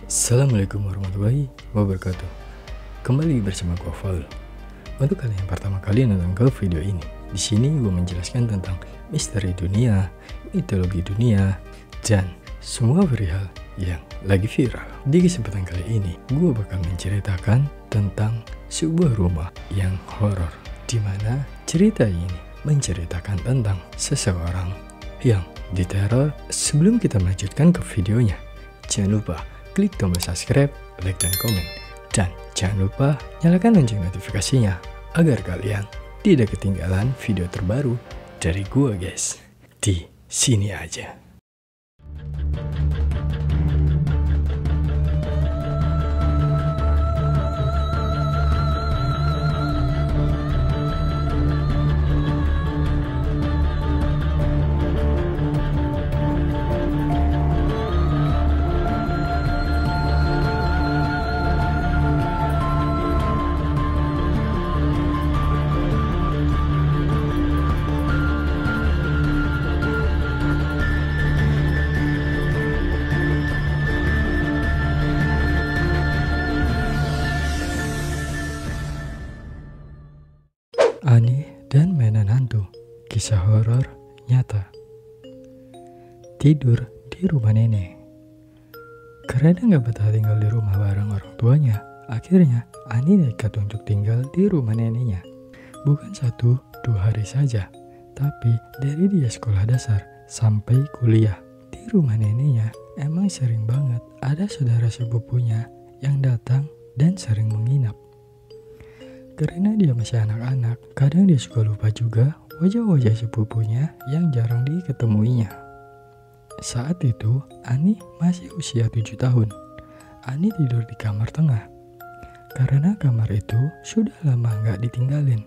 Assalamualaikum warahmatullahi wabarakatuh. Kembali bersama gue Val. Untuk kalian yang pertama kali nonton ke video ini, di sini gue menjelaskan tentang misteri dunia, mitologi dunia, dan semua perihal yang lagi viral. Di kesempatan kali ini, gue bakal menceritakan tentang sebuah rumah yang horor, di mana cerita ini menceritakan tentang seseorang yang diteror. Sebelum kita melanjutkan ke videonya, jangan lupa klik tombol subscribe, like, dan komen. Dan jangan lupa nyalakan lonceng notifikasinya agar kalian tidak ketinggalan video terbaru dari gua guys. Di sini aja. Ani dan mainan hantu, kisah horor nyata. Tidur di rumah nenek. Karena gak betah tinggal di rumah bareng orang tuanya, akhirnya Ani nekat untuk tinggal di rumah neneknya. Bukan 1-2 hari saja, tapi dari dia sekolah dasar sampai kuliah. Di rumah neneknya emang sering banget ada saudara sepupunya yang datang dan sering menginap. Karena dia masih anak-anak, kadang dia suka lupa juga wajah-wajah sepupunya yang jarang diketemuinya. Saat itu, Ani masih usia 7 tahun. Ani tidur di kamar tengah, karena kamar itu sudah lama gak ditinggalin.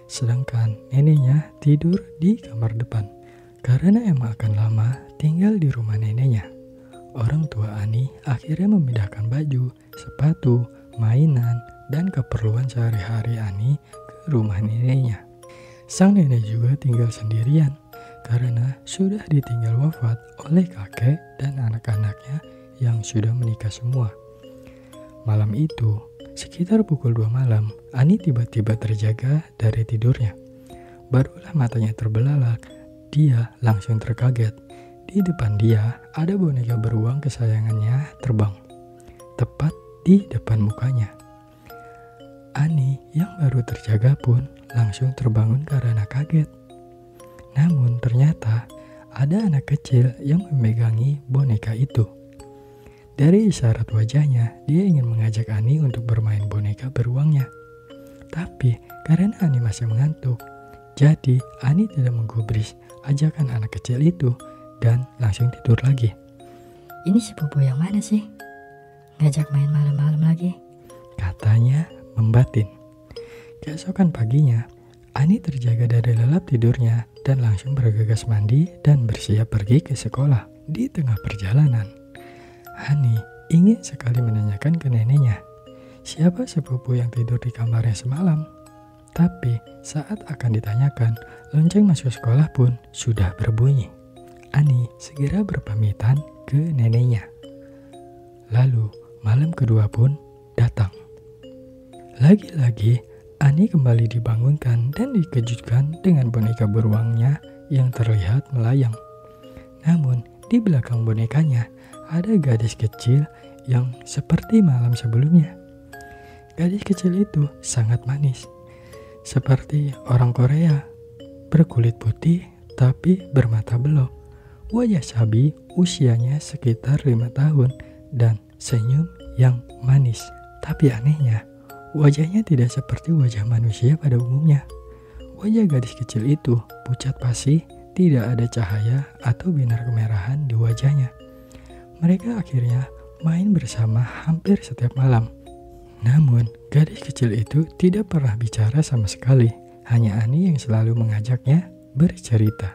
Sedangkan neneknya tidur di kamar depan, karena emang akan lama tinggal di rumah neneknya. Orang tua Ani akhirnya memindahkan baju, sepatu, mainan, dan keperluan sehari-hari Ani ke rumah neneknya. Sang nenek juga tinggal sendirian karena sudah ditinggal wafat oleh kakek dan anak-anaknya yang sudah menikah semua. Malam itu, sekitar pukul 2 malam, Ani tiba-tiba terjaga dari tidurnya. Barulah matanya terbelalak, dia langsung terkaget. Di depan dia ada boneka beruang kesayangannya terbang, tepat di depan mukanya. Ani yang baru terjaga pun langsung terbangun karena kaget. Namun ternyata ada anak kecil yang memegangi boneka itu. Dari isyarat wajahnya, dia ingin mengajak Ani untuk bermain boneka beruangnya. Tapi karena Ani masih mengantuk, jadi Ani tidak menggubris ajakan anak kecil itu dan langsung tidur lagi. Ini sepupu yang mana sih? Ngajak main malam-malam lagi? Katanya membatin. Keesokan paginya, Ani terjaga dari lelap tidurnya dan langsung bergegas mandi dan bersiap pergi ke sekolah. Di tengah perjalanan, Ani ingin sekali menanyakan ke neneknya, siapa sepupu yang tidur di kamarnya semalam. Tapi saat akan ditanyakan, lonceng masuk sekolah pun sudah berbunyi. Ani segera berpamitan ke neneknya. Lalu malam kedua pun datang. Lagi-lagi, Ani kembali dibangunkan dan dikejutkan dengan boneka beruangnya yang terlihat melayang. Namun, di belakang bonekanya ada gadis kecil yang seperti malam sebelumnya. Gadis kecil itu sangat manis, seperti orang Korea, berkulit putih tapi bermata belok, wajah sabi, usianya sekitar 5 tahun, dan senyum yang manis. Tapi anehnya, wajahnya tidak seperti wajah manusia pada umumnya. Wajah gadis kecil itu pucat pasi, tidak ada cahaya atau binar kemerahan di wajahnya. Mereka akhirnya main bersama hampir setiap malam. Namun, gadis kecil itu tidak pernah bicara sama sekali. Hanya Ani yang selalu mengajaknya bercerita.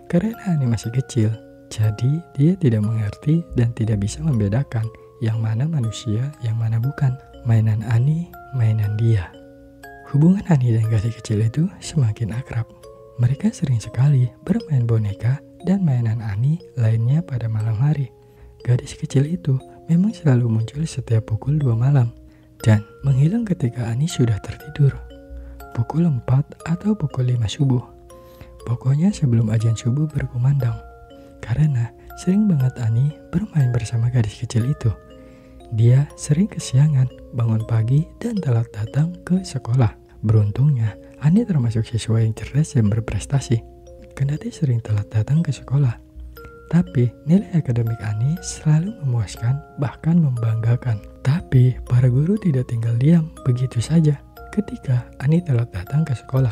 Karena Ani masih kecil, jadi dia tidak mengerti dan tidak bisa membedakan yang mana manusia, yang mana bukan. Mainan Ani, mainan dia. Hubungan Ani dan gadis kecil itu semakin akrab. Mereka sering sekali bermain boneka dan mainan Ani lainnya pada malam hari. Gadis kecil itu memang selalu muncul setiap pukul 2 malam dan menghilang ketika Ani sudah tertidur. Pukul 4 atau pukul 5 subuh. Pokoknya sebelum azan subuh berkumandang. Karena sering banget Ani bermain bersama gadis kecil itu. Dia sering kesiangan, bangun pagi, dan telat datang ke sekolah. Beruntungnya, Ani termasuk siswa yang cerdas dan berprestasi. Kendati sering telat datang ke sekolah, tapi nilai akademik Ani selalu memuaskan, bahkan membanggakan. Tapi para guru tidak tinggal diam begitu saja ketika Ani telat datang ke sekolah.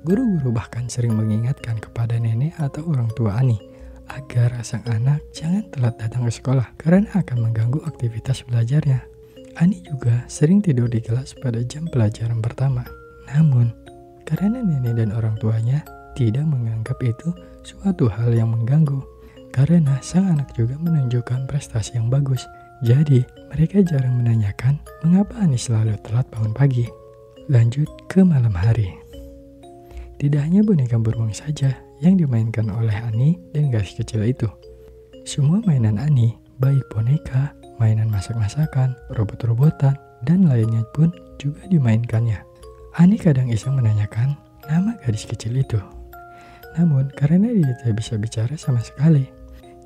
Guru-guru bahkan sering mengingatkan kepada nenek atau orang tua Ani agar sang anak jangan telat datang ke sekolah karena akan mengganggu aktivitas belajarnya. Ani juga sering tidur di kelas pada jam pelajaran pertama. Namun, karena nenek dan orang tuanya tidak menganggap itu suatu hal yang mengganggu, karena sang anak juga menunjukkan prestasi yang bagus. Jadi, mereka jarang menanyakan mengapa Ani selalu telat bangun pagi. Lanjut ke malam hari. Tidak hanya boneka beruang saja yang dimainkan oleh Ani dan gadis kecil itu. Semua mainan Ani, baik boneka, mainan masak-masakan, robot-robotan, dan lainnya pun juga dimainkannya. Ani kadang iseng menanyakan nama gadis kecil itu. Namun karena dia tidak bisa bicara sama sekali,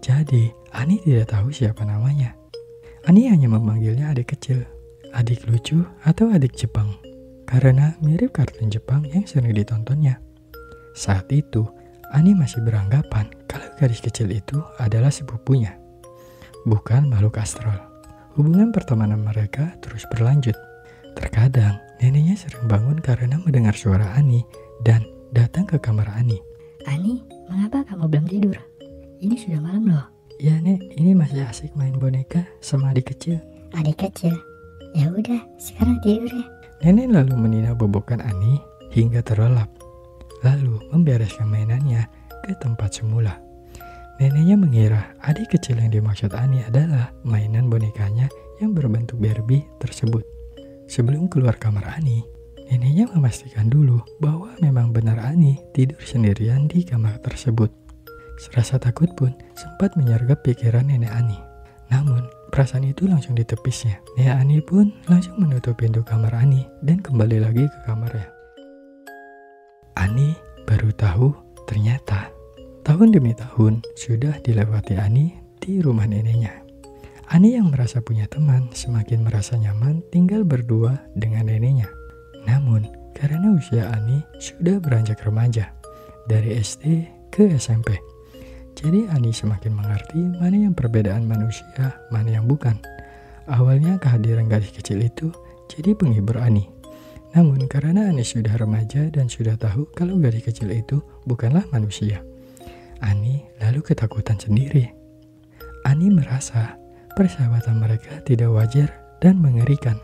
jadi Ani tidak tahu siapa namanya. Ani hanya memanggilnya adik kecil, adik lucu, atau adik Jepang, karena mirip kartun Jepang yang sering ditontonnya. Saat itu, Ani masih beranggapan kalau gadis kecil itu adalah sepupunya, bukan makhluk astral. Hubungan pertemanan mereka terus berlanjut. Terkadang, neneknya sering bangun karena mendengar suara Ani dan datang ke kamar Ani. Ani, mengapa kamu belum tidur? Ini sudah malam loh. Ya Nek, ini masih asik main boneka sama adik kecil. Adik kecil? Ya udah, sekarang tidur ya. Nenek lalu menina bobokan Ani hingga terlelap, lalu membereskan mainannya ke tempat semula. Neneknya mengira adik kecil yang dimaksud Ani adalah mainan bonekanya yang berbentuk Barbie tersebut. Sebelum keluar kamar Ani, neneknya memastikan dulu bahwa memang benar Ani tidur sendirian di kamar tersebut. Rasa takut pun sempat menyergap pikiran nenek Ani. Namun, perasaan itu langsung ditepisnya. Nenek Ani pun langsung menutup pintu kamar Ani dan kembali lagi ke kamarnya. Ani baru tahu ternyata tahun demi tahun sudah dilewati Ani di rumah neneknya. Ani yang merasa punya teman semakin merasa nyaman tinggal berdua dengan neneknya. Namun, karena usia Ani sudah beranjak remaja, dari SD ke SMP. Jadi Ani semakin mengerti mana yang perbedaan manusia, mana yang bukan. Awalnya kehadiran gadis kecil itu jadi penghibur Ani. Namun karena Ani sudah remaja dan sudah tahu kalau gadis kecil itu bukanlah manusia, Ani lalu ketakutan sendiri. Ani merasa persahabatan mereka tidak wajar dan mengerikan.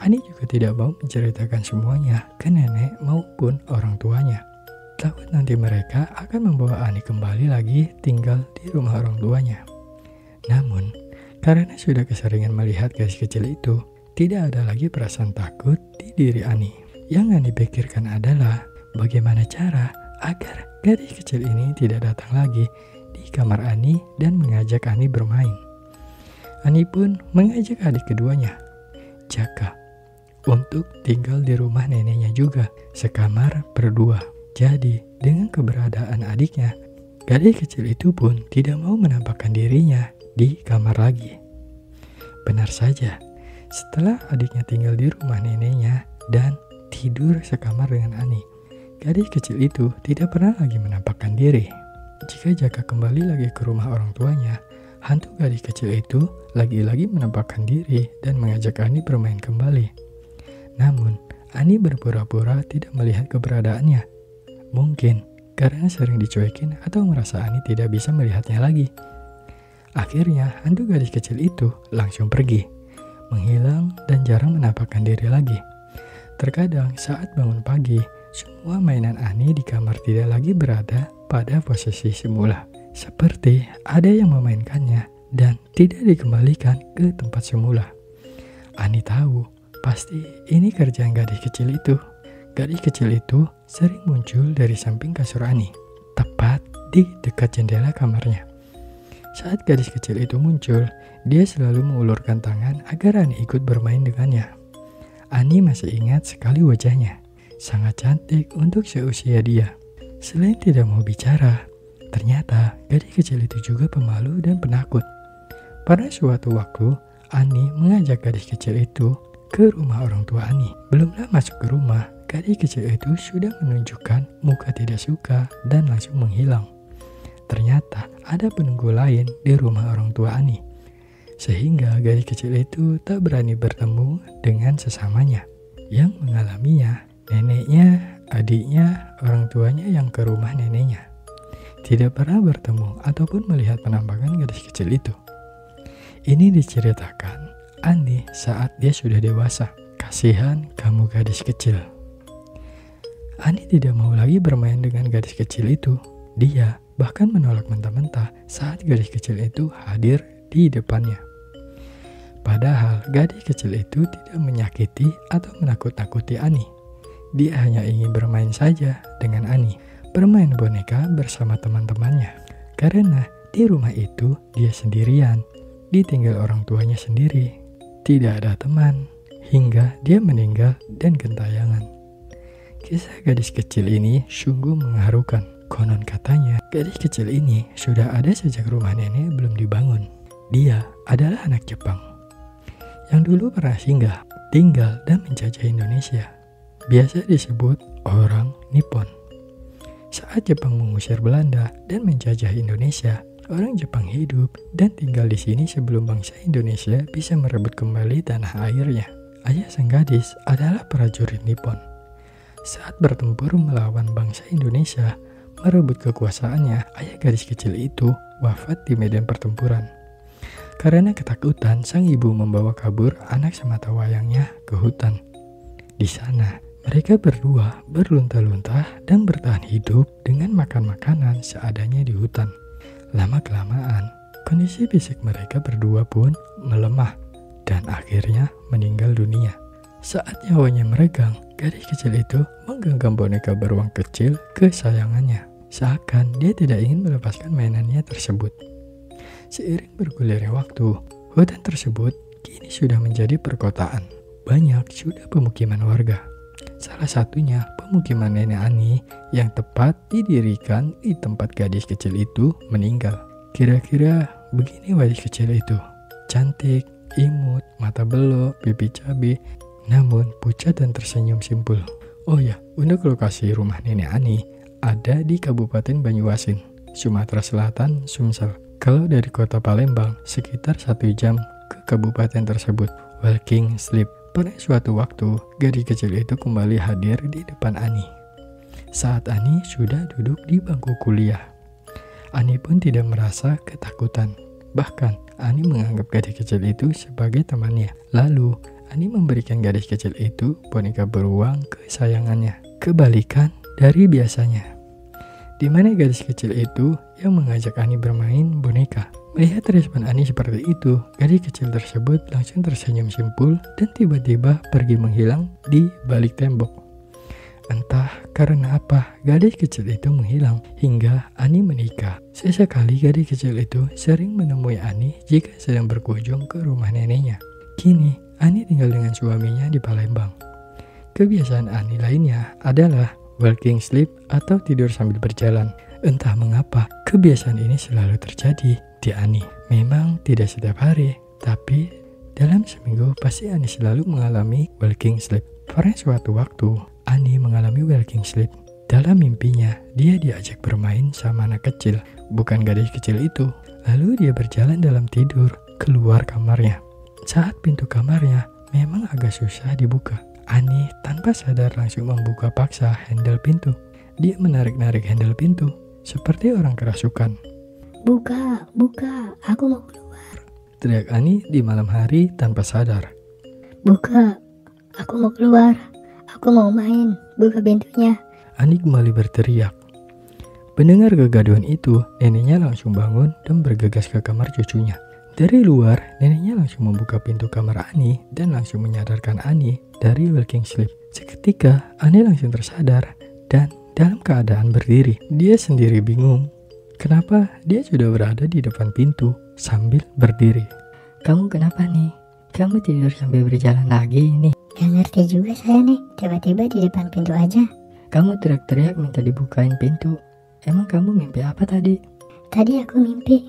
Ani juga tidak mau menceritakan semuanya ke nenek maupun orang tuanya. Takut nanti mereka akan membawa Ani kembali lagi tinggal di rumah orang tuanya. Namun, karena sudah keseringan melihat gadis kecil itu, tidak ada lagi perasaan takut di diri Ani. Yang Ani pikirkan adalah bagaimana cara agar gadis kecil ini tidak datang lagi di kamar Ani dan mengajak Ani bermain. Ani pun mengajak adik keduanya, Jaka, untuk tinggal di rumah neneknya juga, sekamar berdua. Jadi, dengan keberadaan adiknya, gadis kecil itu pun tidak mau menampakkan dirinya di kamar lagi. Benar saja, setelah adiknya tinggal di rumah neneknya dan tidur sekamar dengan Ani, gadis kecil itu tidak pernah lagi menampakkan diri. Jika Jaka kembali lagi ke rumah orang tuanya, hantu gadis kecil itu lagi-lagi menampakkan diri dan mengajak Ani bermain kembali. Namun, Ani berpura-pura tidak melihat keberadaannya. Mungkin karena sering dicuekin atau merasa Ani tidak bisa melihatnya lagi. Akhirnya, hantu gadis kecil itu langsung pergi, menghilang dan jarang menampakkan diri lagi. Terkadang saat bangun pagi, semua mainan Ani di kamar tidak lagi berada pada posisi semula. Seperti ada yang memainkannya dan tidak dikembalikan ke tempat semula. Ani tahu, pasti ini kerjaan gadis kecil itu. Gadis kecil itu sering muncul dari samping kasur Ani, tepat di dekat jendela kamarnya. Saat gadis kecil itu muncul, Dia selalu mengulurkan tangan agar Ani ikut bermain dengannya. Ani masih ingat sekali wajahnya. Sangat cantik untuk seusia dia. Selain tidak mau bicara, ternyata gadis kecil itu juga pemalu dan penakut. Pada suatu waktu, Ani mengajak gadis kecil itu ke rumah orang tua Ani. Belumlah masuk ke rumah, gadis kecil itu sudah menunjukkan muka tidak suka dan langsung menghilang. Ternyata ada penunggu lain di rumah orang tua Ani, sehingga gadis kecil itu tak berani bertemu dengan sesamanya. Yang mengalaminya, neneknya, adiknya, orang tuanya yang ke rumah neneknya. Tidak pernah bertemu ataupun melihat penampakan gadis kecil itu. Ini diceritakan Ani saat dia sudah dewasa. Kasihan kamu gadis kecil. Ani tidak mau lagi bermain dengan gadis kecil itu. Dia bahkan menolak mentah-mentah saat gadis kecil itu hadir di depannya. Padahal gadis kecil itu tidak menyakiti atau menakut-nakuti Ani. Dia hanya ingin bermain saja dengan Ani, bermain boneka bersama teman-temannya. Karena di rumah itu dia sendirian, ditinggal orang tuanya sendiri, tidak ada teman, hingga dia meninggal dan gentayangan. Kisah gadis kecil ini sungguh mengharukan. Konon katanya, gadis kecil ini sudah ada sejak rumah nenek belum dibangun. Dia adalah anak Jepang, yang dulu pernah singgah, tinggal dan menjajah Indonesia. Biasa disebut orang Nippon. Saat Jepang mengusir Belanda dan menjajah Indonesia, orang Jepang hidup dan tinggal di sini sebelum bangsa Indonesia bisa merebut kembali tanah airnya. Ayah sang gadis adalah prajurit Nippon. Saat bertempur melawan bangsa Indonesia, merebut kekuasaannya, ayah gadis kecil itu wafat di medan pertempuran. Karena ketakutan, sang ibu membawa kabur anak sematawayangnya ke hutan. Di sana, mereka berdua berlunta-lunta dan bertahan hidup dengan makan makanan seadanya di hutan. Lama-kelamaan, kondisi fisik mereka berdua pun melemah dan akhirnya meninggal dunia. Saat nyawanya meregang, gadis kecil itu menggenggam boneka beruang kecil kesayangannya. Seakan dia tidak ingin melepaskan mainannya tersebut. Seiring bergulirnya waktu, hutan tersebut kini sudah menjadi perkotaan. Banyak sudah pemukiman warga. Salah satunya pemukiman nenek Ani yang tepat didirikan di tempat gadis kecil itu meninggal. Kira-kira begini gadis kecil itu. Cantik, imut, mata belok, pipi cabai, namun pucat dan tersenyum simpul. Oh ya, untuk lokasi rumah nenek Ani ada di Kabupaten Banyuasin, Sumatera Selatan, Sumsel. Kalau dari kota Palembang, sekitar 1 jam ke kabupaten tersebut. Walking Sleep. Pada suatu waktu, gadis kecil itu kembali hadir di depan Ani. Saat Ani sudah duduk di bangku kuliah. Ani pun tidak merasa ketakutan. Bahkan, Ani menganggap gadis kecil itu sebagai temannya. Lalu, Ani memberikan gadis kecil itu boneka beruang kesayangannya. Kebalikan dari biasanya, di mana gadis kecil itu yang mengajak Ani bermain boneka. Melihat respon Ani seperti itu, gadis kecil tersebut langsung tersenyum simpul dan tiba-tiba pergi menghilang di balik tembok. Entah karena apa, gadis kecil itu menghilang hingga Ani menikah. Sesekali gadis kecil itu sering menemui Ani jika sedang berkunjung ke rumah neneknya. Kini, Ani tinggal dengan suaminya di Palembang. Kebiasaan Ani lainnya adalah walking sleep atau tidur sambil berjalan. Entah mengapa, kebiasaan ini selalu terjadi di Ani. Memang tidak setiap hari, tapi dalam seminggu pasti Ani selalu mengalami walking sleep. Pada suatu waktu, Ani mengalami walking sleep. Dalam mimpinya, dia diajak bermain sama anak kecil, bukan gadis kecil itu. Lalu dia berjalan dalam tidur keluar kamarnya. Saat pintu kamarnya memang agak susah dibuka. Ani tanpa sadar langsung membuka paksa handle pintu. Dia menarik-narik handle pintu seperti orang kerasukan. Buka, buka, aku mau keluar. Teriak Ani di malam hari tanpa sadar. Buka, aku mau keluar. Aku mau main, buka pintunya. Ani kembali berteriak. Mendengar kegaduhan itu, neneknya langsung bangun dan bergegas ke kamar cucunya. Dari luar, neneknya langsung membuka pintu kamar Ani dan langsung menyadarkan Ani dari walking sleep. Seketika, Ani langsung tersadar dan dalam keadaan berdiri. Dia sendiri bingung kenapa dia sudah berada di depan pintu sambil berdiri. Kamu kenapa nih? Kamu tidur sambil berjalan lagi nih. Gak ngerti juga saya nih, tiba-tiba di depan pintu aja. Kamu teriak-teriak minta dibukain pintu. Emang kamu mimpi apa tadi? Tadi aku mimpi.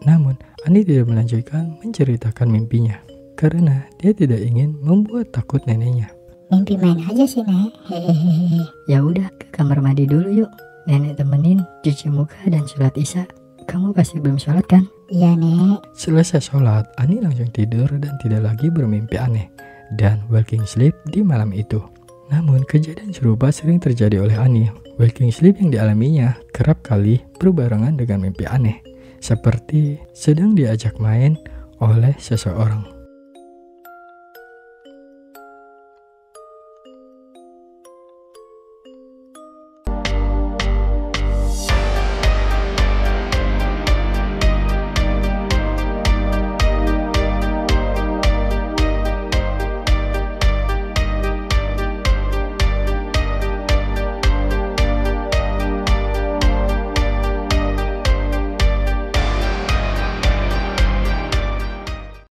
Namun, Ani tidak melanjutkan menceritakan mimpinya karena dia tidak ingin membuat takut neneknya. Mimpi main aja sih, Nek. Hehehe. Ya udah, ke kamar mandi dulu yuk. Nenek temenin cuci muka dan sholat isya. Kamu pasti belum sholat kan? Iya, Nek. Selesai sholat, Ani langsung tidur dan tidak lagi bermimpi aneh dan walking sleep di malam itu. Namun kejadian serupa sering terjadi oleh Ani. Walking sleep yang dialaminya kerap kali berbarengan dengan mimpi aneh, seperti sedang diajak main oleh seseorang.